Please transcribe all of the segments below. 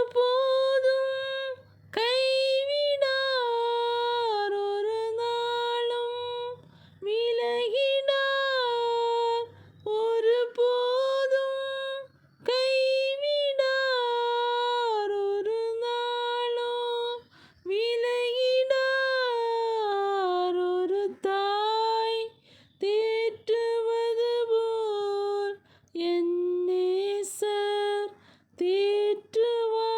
ஒருபோதும் கைவிடார், ஒரு நாளும் விலகிடார், ஒருபோதும் கைவிடார், ஒரு நாளும் விலகிடார். ஒரு தாய் தேற்றுவது போல் என் நேசர் தேற்றுவார்.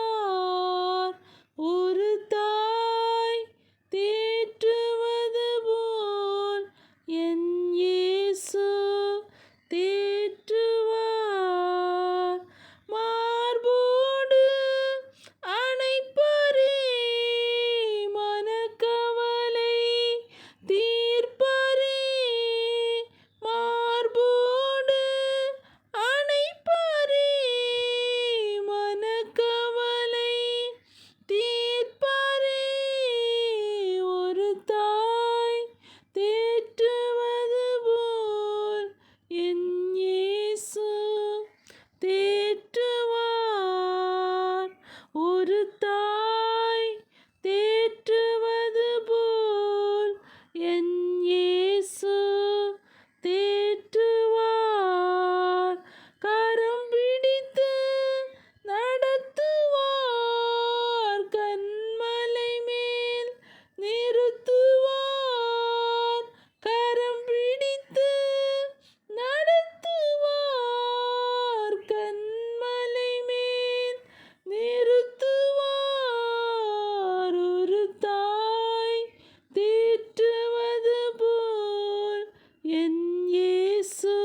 ஒரு தாய் தேற்றுவது போல் என் இயேசு தேற்றுவார். மார்போடு அணைப்பரே, மனக்கவலை தீர்ப்பரே, மார்போடு அணைப்பரே, மனக்கவலை தீர்ப்பரே. ஒரு தாய் தேற்றுவது போல் என் இயேசு தேற்றுவார். ஒரு தாய் தேற்றுவது போல் என் இயேசு தேற்றுவார். கரம் பிடித்து நடத்துவார், கன்மலை மேல் நிறுத்துவார். கரம் பிடித்து நடத்துவார், கன்மலை மேல் நிறுத்துவார். ஒரு தாய் தேற்றுவது போல் என் இயேசு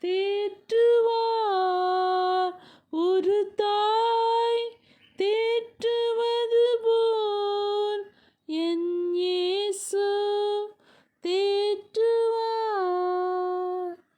தேற்றுவார். ஒரு தாய்